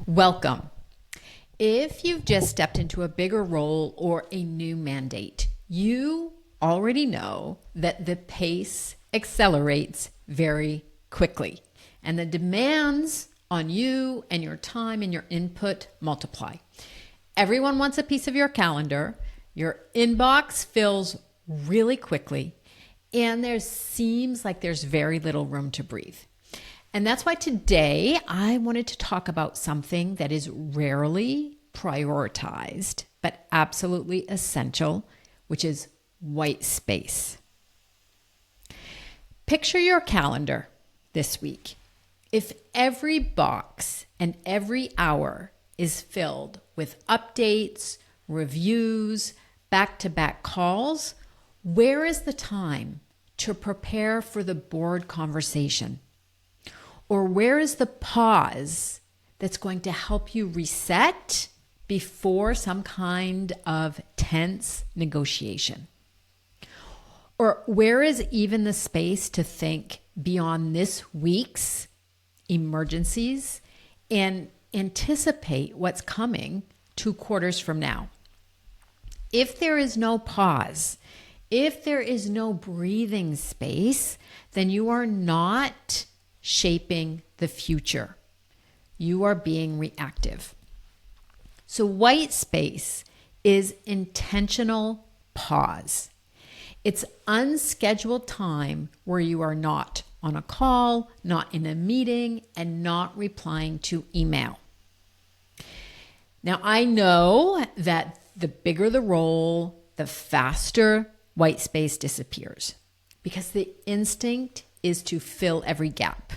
Welcome. If you've just stepped into a bigger role or a new mandate, you already know that the pace accelerates very quickly, and the demands on you and your time and your input multiply. Everyone wants a piece of your calendar. Your inbox fills really quickly, and there seems like there's very little room to breathe. And that's why today I wanted to talk about something that is rarely prioritized, but absolutely essential, which is white space. Picture your calendar this week. If every box and every hour is filled with updates, reviews, back-to-back calls, where is the time to prepare for the board conversation? Or where is the pause that's going to help you reset before some kind of tense negotiation? Or where is even the space to think beyond this week's emergencies and anticipate what's coming 2 quarters from now? If there is no pause, if there is no breathing space, then you are not shaping the future. You are being reactive. So white space is intentional pause. It's unscheduled time where you are not on a call, not in a meeting, and not replying to email. Now, I know that the bigger the role, the faster white space disappears, because the instinct is to fill every gap.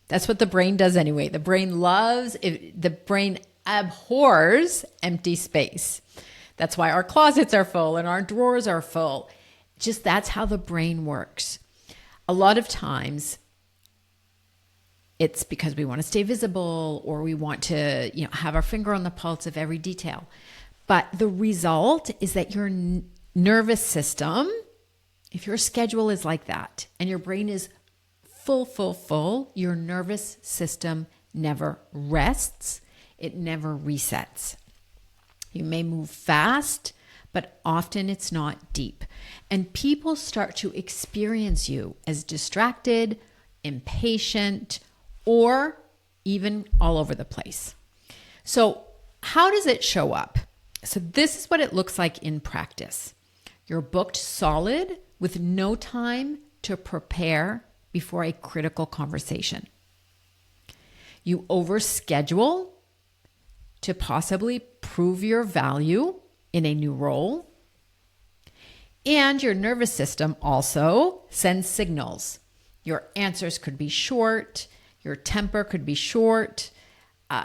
That's what the brain does anyway. The brain abhors empty space. That's why our closets are full and our drawers are full. Just that's how the brain works. A lot of times it's because we want to stay visible, or we want to, have our finger on the pulse of every detail. But the result is that your nervous system, if your schedule is like that and your brain is full, your nervous system never rests. It never resets. You may move fast, but often it's not deep. And people start to experience you as distracted, impatient, or even all over the place. So how does it show up? So this is what it looks like in practice. You're booked solid with no time to prepare before a critical conversation. You overschedule to possibly prove your value in a new role. And your nervous system also sends signals. Your answers could be short. Your temper could be short.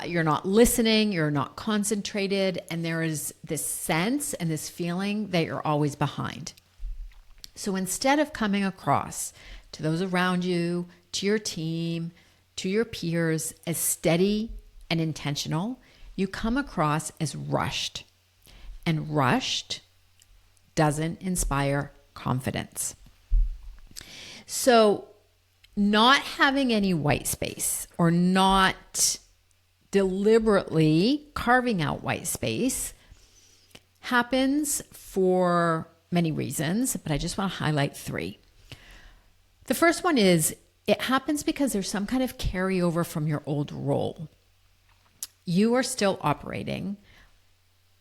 You're not listening. You're not concentrated. And there is this sense and this feeling that you're always behind. So instead of coming across to those around you, to your team, to your peers as steady and intentional, you come across as rushed. And rushed doesn't inspire confidence. So not having any white space, or not deliberately carving out white space, happens for many reasons, but I just want to highlight 3. The first one is it happens because there's some kind of carryover from your old role. You are still operating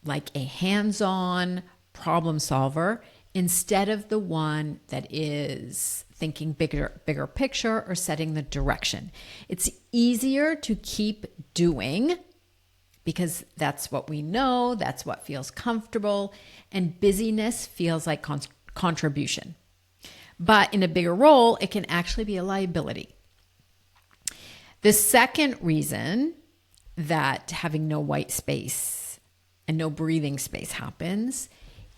like a hands-on problem solver instead of the one that is thinking bigger picture or setting the direction. It's easier to keep doing because that's what we know, that's what feels comfortable, and busyness feels like contribution. But in a bigger role, it can actually be a liability. The second reason that having no white space and no breathing space happens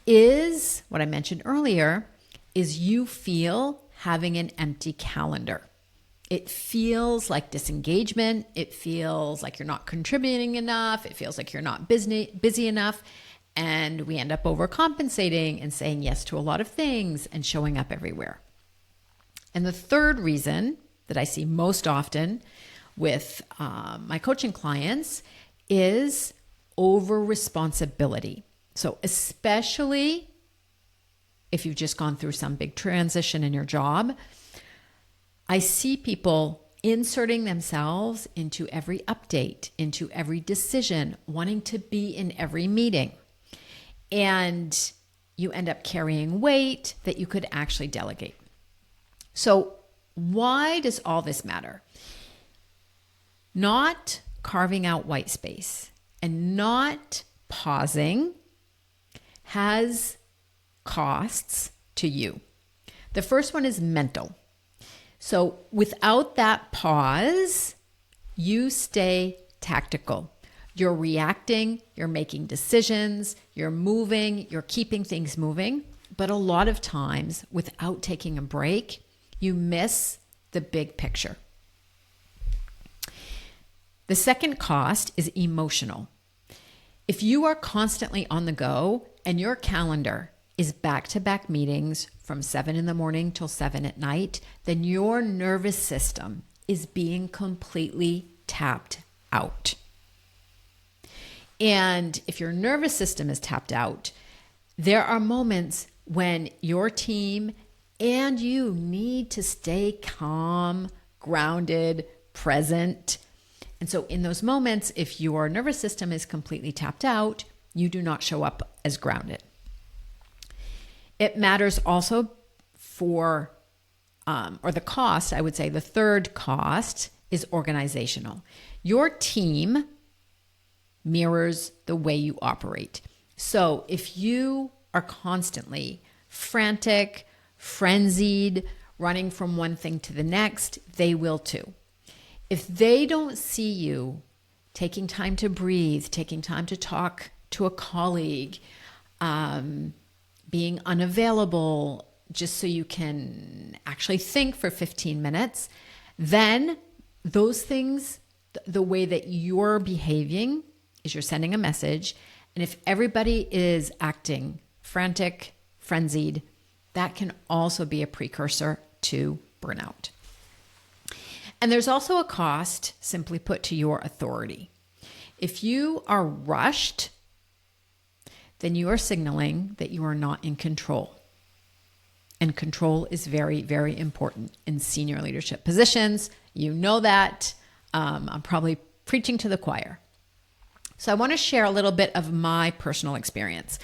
is what I mentioned earlier, is you feel having an empty calendar. It feels like disengagement. It feels like you're not contributing enough. It feels like you're not busy enough. And we end up overcompensating and saying yes to a lot of things and showing up everywhere. And the third reason that I see most often with my coaching clients is over responsibility. So especially if you've just gone through some big transition in your job, I see people inserting themselves into every update, into every decision, wanting to be in every meeting. And you end up carrying weight that you could actually delegate. So why does all this matter? Not carving out white space and not pausing has costs to you. The first one is mental. So without that pause, you stay tactical. You're reacting, you're making decisions, you're moving, you're keeping things moving. But a lot of times, without taking a break, you miss the big picture. The second cost is emotional. If you are constantly on the go and your calendar is back-to-back meetings from 7 in the morning till 7 at night, then your nervous system is being completely tapped out. And if your nervous system is tapped out, there are moments when your team and you need to stay calm, grounded, present. And so in those moments, if your nervous system is completely tapped out, you do not show up as grounded. It matters also for, or the cost, I would say the third cost is organizational. Your team mirrors the way you operate. So if you are constantly frantic, frenzied, running from one thing to the next, they will too. If they don't see you taking time to breathe, taking time to talk to a colleague, being unavailable just so you can actually think for 15 minutes, then those things, the way that you're behaving is you're sending a message. And if everybody is acting frantic, frenzied, that can also be a precursor to burnout. And there's also a cost, simply put, to your authority. If you are rushed, then you are signaling that you are not in control. And control is very, very important in senior leadership positions. You know that. I'm probably preaching to the choir. So I want to share a little bit of my personal experience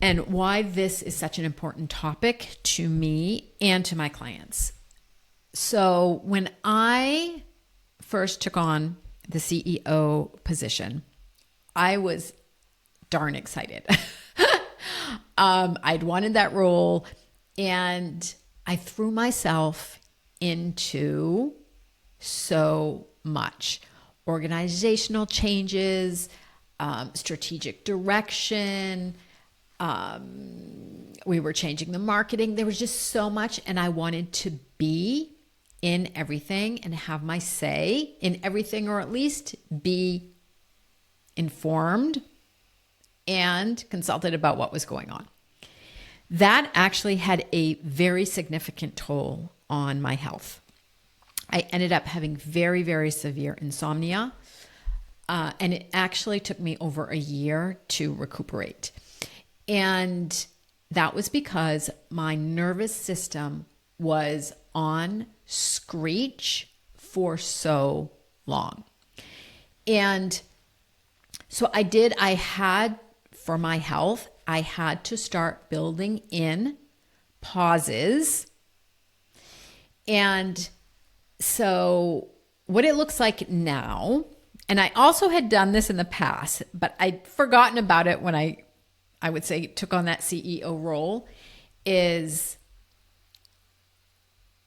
and why this is such an important topic to me and to my clients. So when I first took on the CEO position, I was darn excited. I'd wanted that role, and I threw myself into so much. Organizational changes, strategic direction. We were changing the marketing. There was just so much, and I wanted to be in everything and have my say in everything, or at least be informed and consulted about what was going on. That actually had a very significant toll on my health. I ended up having very, very severe insomnia, and it actually took me over a year to recuperate. And that was because my nervous system was on screech for so long. And so I had, for my health, I had to start building in pauses. And so what it looks like now, and I also had done this in the past, but I'd forgotten about it when I would say took on that CEO role, is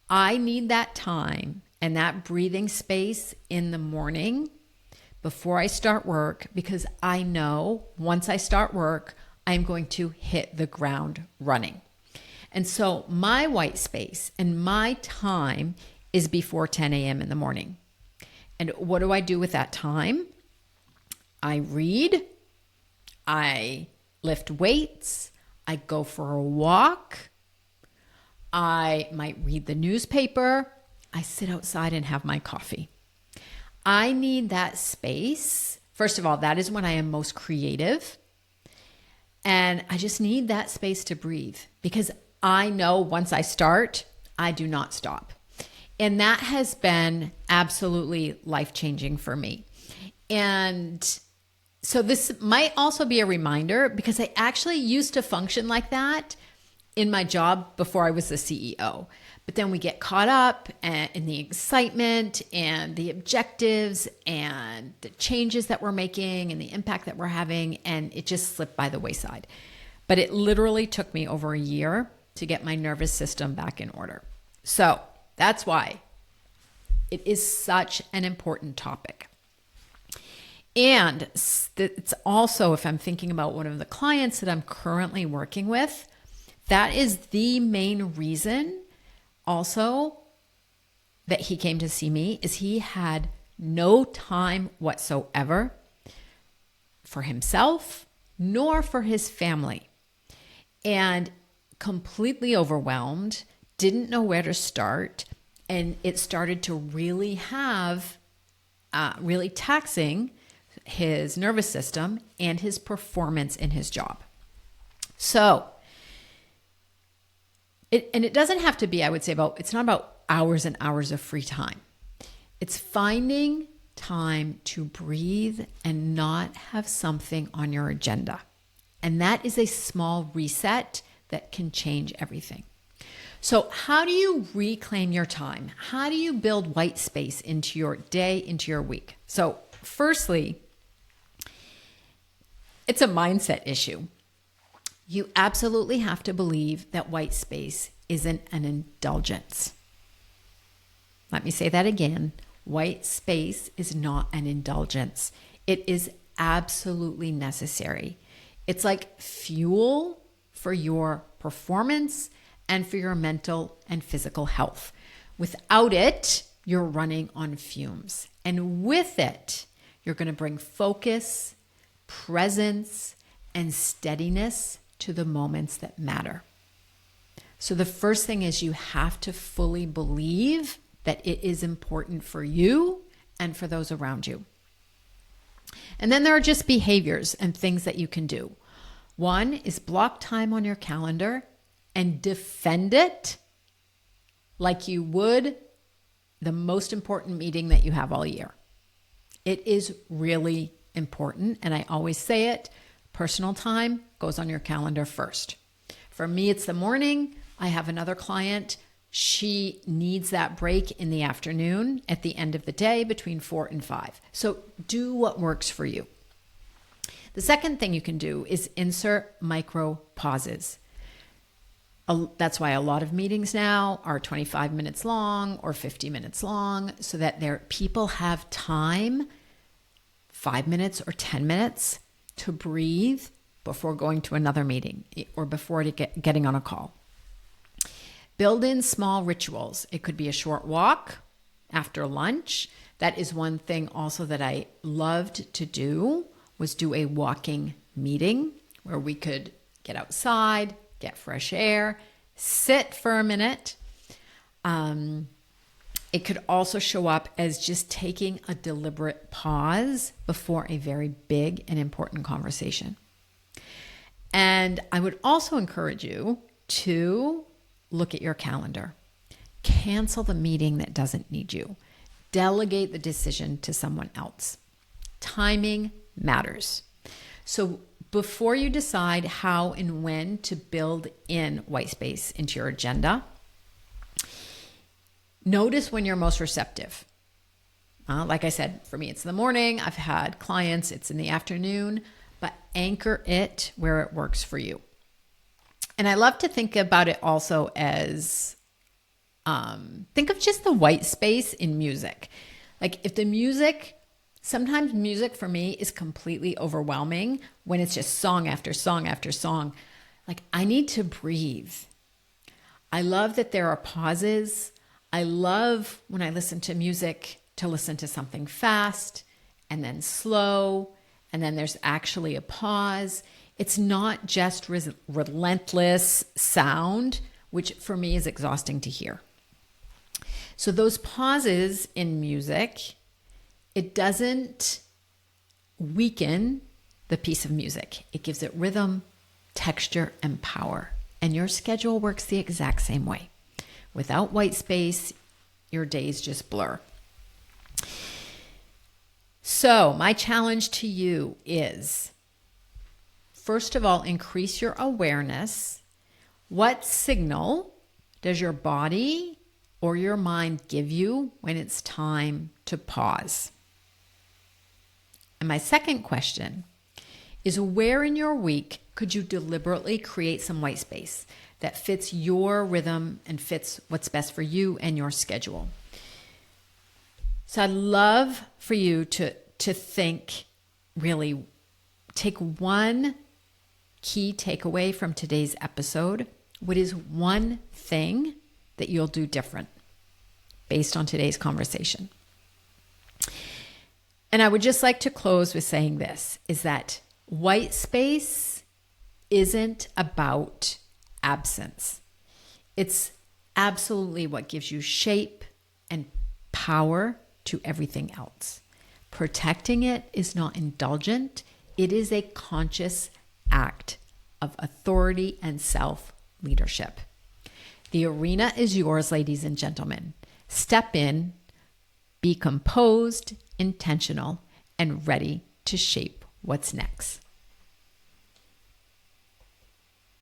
I need that time and that breathing space in the morning before I start work, because I know once I start work, I'm going to hit the ground running. And so my white space and my time is before 10 a.m. in the morning. And what do I do with that time? I read, I lift weights, I go for a walk, I might read the newspaper, I sit outside and have my coffee. I need that space First of all, that is when I am most creative. And I just need that space to breathe because I know once I start, I do not stop. And that has been absolutely life-changing for me. And so this might also be a reminder because I actually used to function like that in my job before I was the CEO. But then we get caught up in the excitement and the objectives and the changes that we're making and the impact that we're having, and it just slipped by the wayside. But it literally took me over a year to get my nervous system back in order. So that's why it is such an important topic. And it's also, if I'm thinking about one of the clients that I'm currently working with, that is the main reason also that he came to see me is he had no time whatsoever for himself nor for his family and completely overwhelmed, didn't know where to start, and it started to really taxing his nervous system and his performance in his job. So it doesn't have to be, I would say, it's not about hours and hours of free time. It's finding time to breathe and not have something on your agenda. And that is a small reset that can change everything. So how do you reclaim your time? How do you build white space into your day, into your week? So firstly, it's a mindset issue. You absolutely have to believe that white space isn't an indulgence. Let me say that again. White space is not an indulgence. It is absolutely necessary. It's like fuel for your performance and for your mental and physical health. Without it, you're running on fumes. And with it, you're going to bring focus, presence, and steadiness to the moments that matter. So the first thing is you have to fully believe that it is important for you and for those around you. And then there are just behaviors and things that you can do. One is block time on your calendar and defend it like you would the most important meeting that you have all year. It is really important, and I always say it, personal time goes on your calendar first. For me, it's the morning. I have another client. She needs that break in the afternoon at the end of the day between 4 and 5. So do what works for you. The second thing you can do is insert micro pauses. That's why a lot of meetings now are 25 minutes long or 50 minutes long so that people have time, 5 minutes or 10 minutes, to breathe before going to another meeting or before getting on a call. Build in small rituals. It could be a short walk after lunch. That is one thing also that I loved to do, was do a walking meeting where we could get outside, get fresh air, sit for a minute. It could also show up as just taking a deliberate pause before a very big and important conversation. And I would also encourage you to look at your calendar. Cancel the meeting that doesn't need you. Delegate the decision to someone else. Timing matters. So before you decide how and when to build in white space into your agenda, notice when you're most receptive. Like I said, for me, it's in the morning. I've had clients, it's in the afternoon, but anchor it where it works for you. And I love to think about it also as, think of just the white space in music. Like if the music, sometimes music for me is completely overwhelming when it's just song after song after song. Like I need to breathe. I love that there are pauses. I love when I listen to music to listen to something fast and then slow, and then there's actually a pause. It's not just relentless sound, which for me is exhausting to hear. So those pauses in music, it doesn't weaken the piece of music. It gives it rhythm, texture, and power. And your schedule works the exact same way. Without white space, your days just blur. So my challenge to you is, first of all, increase your awareness. What signal does your body or your mind give you when it's time to pause? And my second question is, where in your week could you deliberately create some white space that fits your rhythm and fits what's best for you and your schedule? So I'd love for you to think, really take one key takeaway from today's episode. What is one thing that you'll do different based on today's conversation? And I would just like to close with saying this, is that white space isn't about absence. It's absolutely what gives you shape and power to everything else. Protecting it is not indulgent. It is a conscious act of authority and self-leadership. The arena is yours, ladies and gentlemen. Step in, be composed, intentional, and ready to shape what's next.